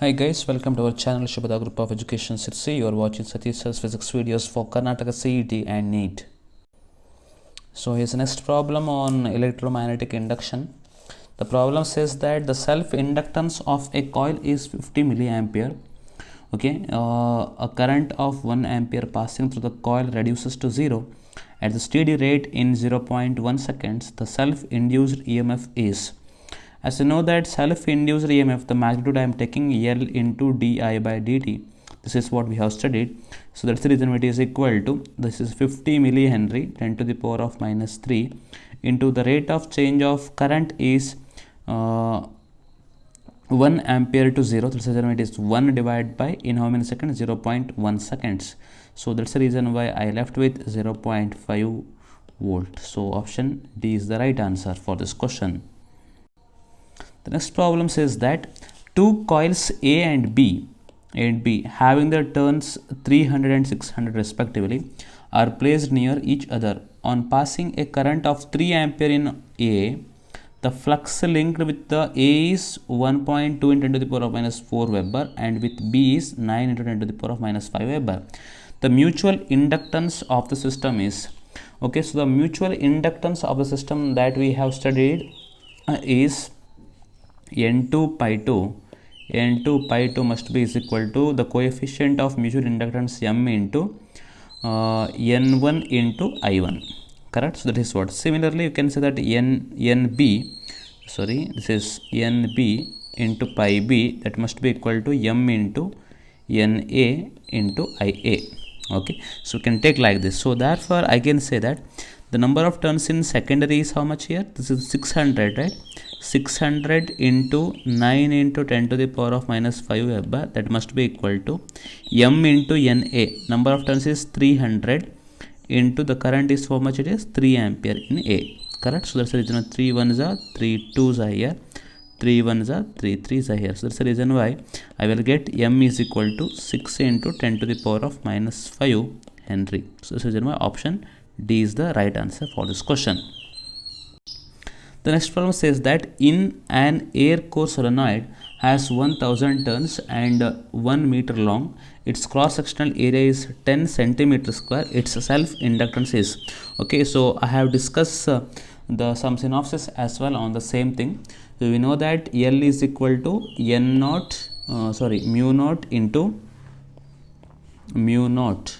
Hi guys, welcome to our channel Shubhada Group of Education Sirsi. You are watching Satish Sir's physics videos for Karnataka CET and NEET. So here's the next problem on electromagnetic induction. The problem says that the self-inductance of a coil is 50 milliampere. Okay, a current of 1 ampere passing through the coil reduces to 0 at the steady rate in 0.1 seconds. The self-induced EMF is, as you know that self-induced EMF, the magnitude I am taking L into di by dt. This is what we have studied. So that's the reason it is equal to, this is 50 millihenry 10 to the power of minus 3 into the rate of change of current is 1 ampere to 0. That's the reason it is 1 divided by, in how many seconds? 0.1 seconds. So that's the reason why I left with 0.5 volt. So option D is the right answer for this question. The next problem says that two coils A and B having their turns 300 and 600 respectively are placed near each other. On passing a current of 3 ampere in A, the flux linked with the A is 1.2 into 10 to the power of minus 4 Weber and with B is 9 into 10 to the power of minus 5 Weber. The mutual inductance of the system is, okay, so the mutual inductance of the system that we have studied is N2 pi 2 must be is equal to the coefficient of mutual inductance M into N1 into I1, correct? So that is what. Similarly, you can say that this is NB into pi B, that must be equal to M into NA into IA. Okay, so we can take like this. So therefore I can say that the number of turns in secondary is how much here? This is 600, right? 600 into 9 into 10 to the power of minus 5 Weber, that must be equal to M into NA. Number of turns is 300 into the current is how much it is? 3 ampere in A, correct? So that's the reason 3 1s are 3 2s are here, 3 1s are 3 3s are here. So that's the reason why I will get M is equal to 6 into 10 to the power of minus 5 Henry. So that's the reason why option D is the right answer for this question. The next problem says that in an air core solenoid has 1000 turns and 1 meter long. Its cross-sectional area is 10 centimeter square. Its self-inductance is, okay, so I have discussed some synopsis as well on the same thing. So we know that L is equal to mu naught.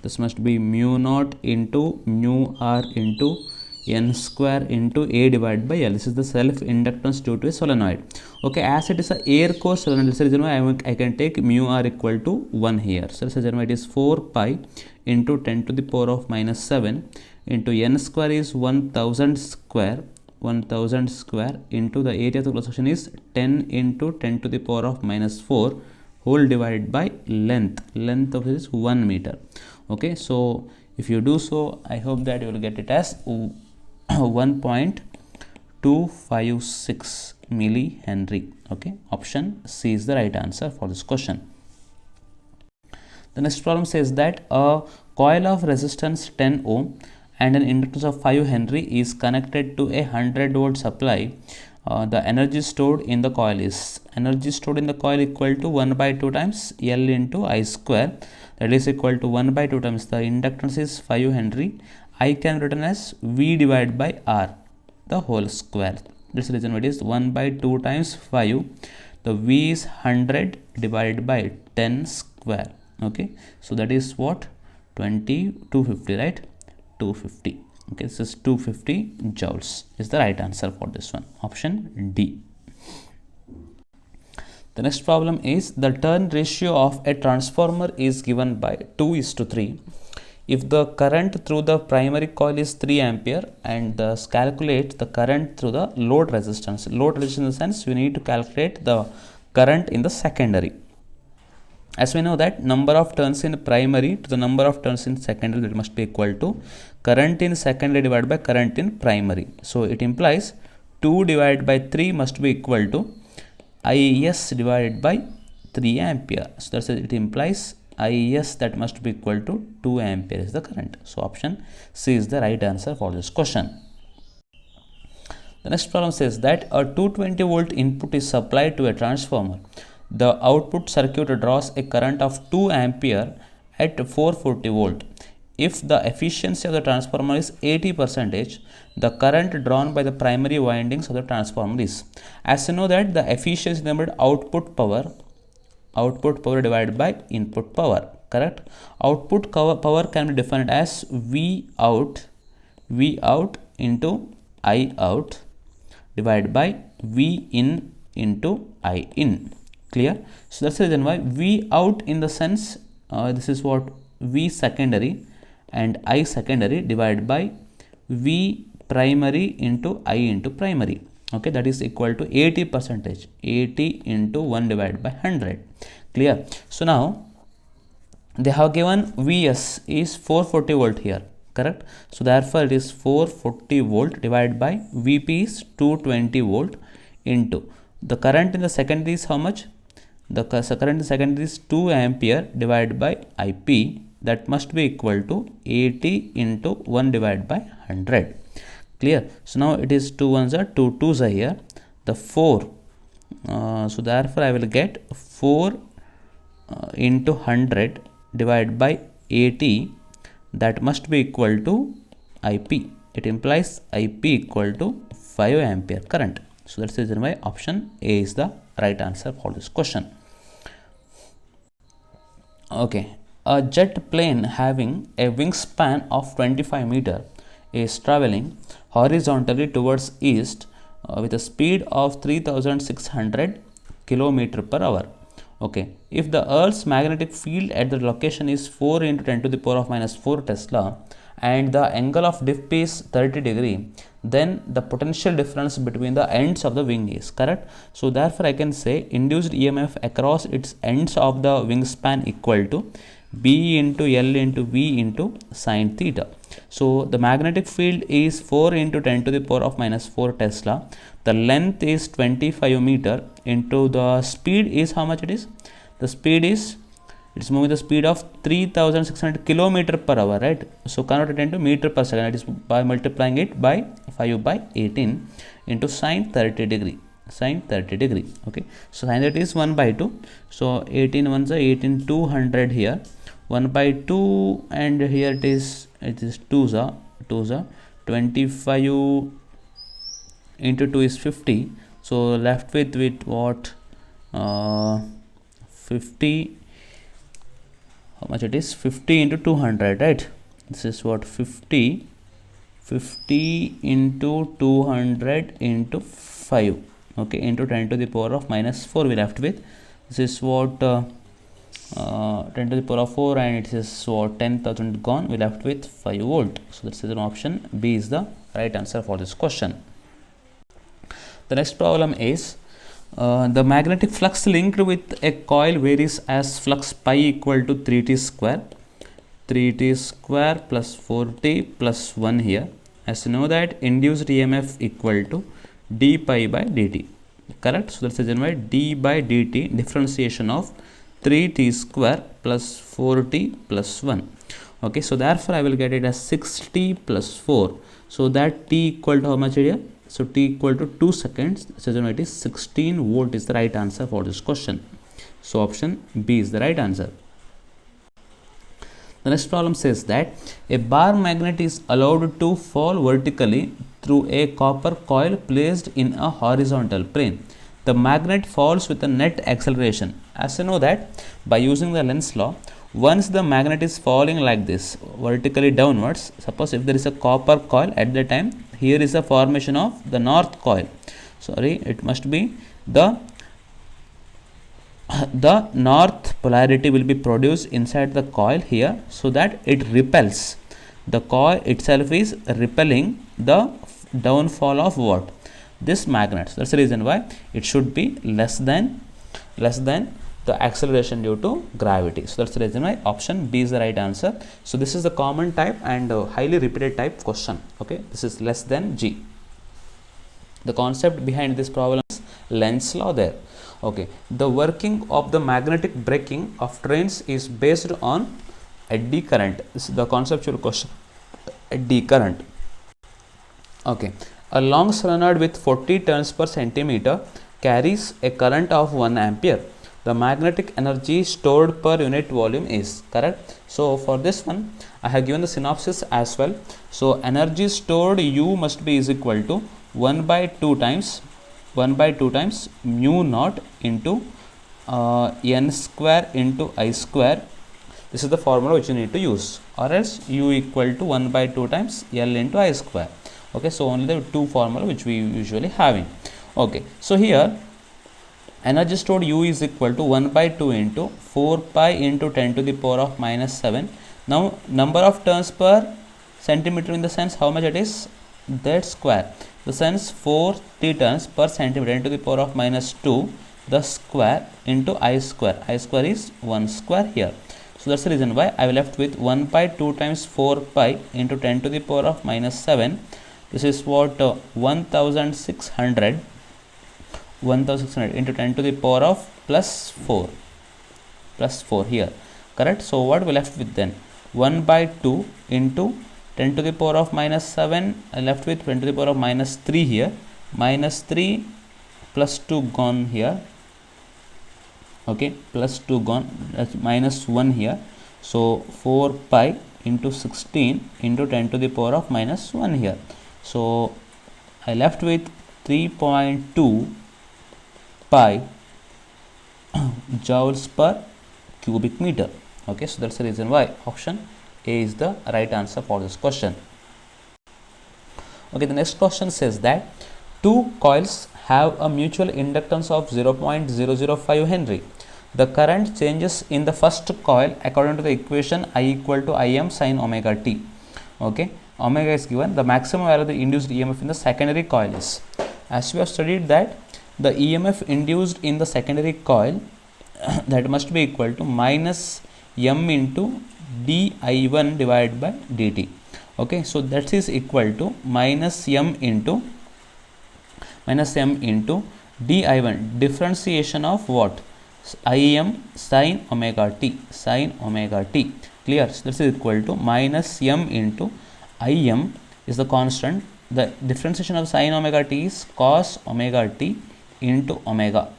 This must be mu naught into mu r into N square into A divided by L. This is the self-inductance due to a solenoid. Okay, as it is a air core solenoid, that's the reason why I can take mu r equal to 1 here. So that's the reason why it is 4 pi into 10 to the power of minus 7 into N square is 1000 square into the area of the cross section is 10 into 10 to the power of minus 4 whole divided by length of this 1 meter. Okay, so if you do so, I hope that you will get it as 1.256 millihenry. Okay, option C is the right answer for this question. The next problem says that a coil of resistance 10 ohm and an inductance of 5 Henry is connected to a 100 volt supply. The energy stored in the coil is equal to 1 by 2 times L into I square, that is equal to 1 by 2 times the inductance is 5 Henry. I can written as V divided by R the whole square. This reason it is 1 by 2 times 5. The V is 100 divided by 10 square. Okay, so that is what? 250, right? 250. Okay, this is 250 joules is the right answer for this one. Option D. The next problem is the turn ratio of a transformer is given by 2:3. If the current through the primary coil is 3 ampere and calculate the current through the load resistance. Load resistance in the sense we need to calculate the current in the secondary. As we know that number of turns in primary to the number of turns in secondary, that must be equal to current in secondary divided by current in primary. So it implies 2 divided by 3 must be equal to IS divided by 3 ampere. So that's it implies IS that must be equal to 2 ampere is the current. So option C is the right answer for this question. The next problem says that a 220 volt input is supplied to a transformer. the output circuit draws a current of 2 ampere at 440 volt. If the efficiency of the transformer is 80%, the current drawn by the primary windings of the transformer is. As you know that the efficiency is numbered output power divided by input power, correct? Output power can be defined as V out into I out divided by V in into I in. Clear? So that's the reason why V out in the sense this is what V secondary and I secondary divided by V primary into I into primary. Okay, that is equal to 80%. 80 into 1 divided by 100. Clear? So now they have given Vs is 440 volt here, correct? So therefore it is 440 volt divided by Vp is 220 volt into the current in the secondary is how much? The current in the secondary is 2 ampere divided by Ip, that must be equal to 80 into 1 divided by 100. Clear? So now it is 2 ones are 2 2s are here, the 4 so therefore I will get 4 into 100 divided by 80, that must be equal to Ip. It implies Ip equal to 5 ampere current. So that's the reason why option A is the right answer for this question. Okay, a jet plane having a wingspan of 25 meter is traveling horizontally towards east with a speed of 3600 km per hour. Okay, if the Earth's magnetic field at the location is 4 into 10 to the power of minus 4 Tesla and the angle of dip is 30 degree, then the potential difference between the ends of the wing is, correct? So therefore I can say induced EMF across its ends of the wingspan equal to B into L into V into sine theta. So the magnetic field is 4 into 10 to the power of minus 4 Tesla. The length is 25 meter into the speed is how much it is? The speed is, it's moving the speed of 3600 km per hour, right? So convert it into meter per second. It is by multiplying it by 5 by 18 into sine 30 degree. Sine 30 degree. Okay. So sine that is 1 by 2. So 18 ones are 18 200 here. 1 by 2 and here it is 2s are 25 into 2 is 50. So left with what 50, how much it is? 50 into 200, right? This is what 50 into 200 into 5, okay, into 10 to the power of minus 4 we left with. This is what 10 to the power of 4 and it is what 10,000 gone, we left with 5 volt. So this is an option B is the right answer for this question. The next problem is the magnetic flux linked with a coil varies as flux pi equal to 3t square plus 4t plus 1 here. As you know that induced EMF equal to d pi by dt, correct? So that's the reason why d by dt differentiation of 3t square plus 4t plus 1. Okay, so therefore I will get it as 6t plus 4. So that t equal to how much here? So t equal to 2 seconds. So it is 16 volt is the right answer for this question. So option B is the right answer. The next problem says that a bar magnet is allowed to fall vertically through a copper coil placed in a horizontal plane. The magnet falls with a net acceleration. As you know that by using the Lenz's law, once the magnet is falling like this vertically downwards, suppose if there is a copper coil at the time, here is a formation of the north coil. Sorry, it must be the north polarity will be produced inside the coil here, so that it repels. The coil itself is repelling the downfall of what? This magnet. So that's the reason why it should be less than the acceleration due to gravity. So that's the reason why option B is the right answer. So this is the common type and highly repeated type question. Okay, this is less than G. The concept behind this problem is Lenz's law there. Okay, the working of the magnetic braking of trains is based on eddy current. This is the conceptual question. Eddy current. Okay, a long solenoid with 40 turns per centimeter carries a current of 1 ampere. the magnetic energy stored per unit volume is. Correct. So for this one I have given the synopsis as well. So energy stored U must be is equal to 1 by 2 times mu naught into n square into I square. This is the formula which you need to use, or else U equal to 1 by 2 times L into I square. Okay, so only the two formula which we usually having. Okay, so here energy stored U is equal to 1 by 2 into 4 pi into 10 to the power of minus 7. Now number of turns per centimeter, in the sense how much it is, that square, the sense 4t turns per centimeter into the power of minus 2, the square into I square. I square is 1 square here. So that's the reason why I will left with 1 by 2 times 4 pi into 10 to the power of minus 7. This is what 1600 into 10 to the power of plus 4 here. Correct. So what we left with then, 1 by 2 into 10 to the power of minus 7, I left with 10 to the power of minus 3 here, minus 3 plus 2 gone here. Okay, plus 2 gone, that's minus 1 here. So 4 pi into 16 into 10 to the power of minus 1 here. So I left with 3.2 pi joules per cubic meter. Okay, so that's the reason why option A is the right answer for this question. Okay, the next question says that two coils have a mutual inductance of 0.005 Henry. The current changes in the first coil according to the equation I equal to Im sin omega t. Okay, omega is given, the maximum value of the induced EMF in the secondary coil is. As we have studied that the EMF induced in the secondary coil that must be equal to minus m into di1 divided by dt. Okay, so that is equal to minus m into di1, differentiation of what, Im sin omega t, clear. So this is equal to minus m into Im is the constant, the differentiation of sin omega t is cos omega t into omega.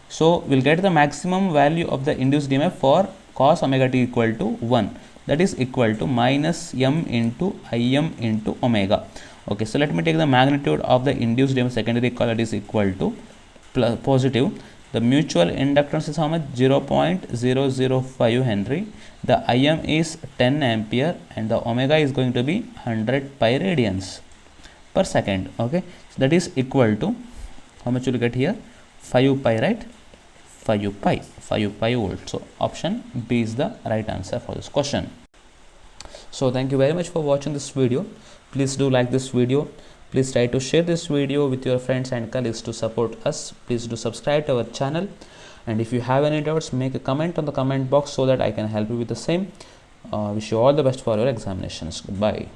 So we'll get the maximum value of the induced EMF for cos omega t equal to 1, that is equal to minus m into Im into omega. Okay, so let me take the magnitude of the induced EMF secondary coil, that is equal to positive. The mutual inductance is how much, 0.005 Henry. The Im is 10 ampere and the omega is going to be 100 pi radians per second. Okay, so that is equal to how much you will get here, 5 pi, right? 5 pi volts. So option B is the right answer for this question. So thank you very much for watching this video. Please do like this video. Please try to share this video with your friends and colleagues to support us. Please do subscribe to our channel, and if you have any doubts, make a comment on the comment box so that I can help you with the same. Wish you all the best for your examinations. Goodbye.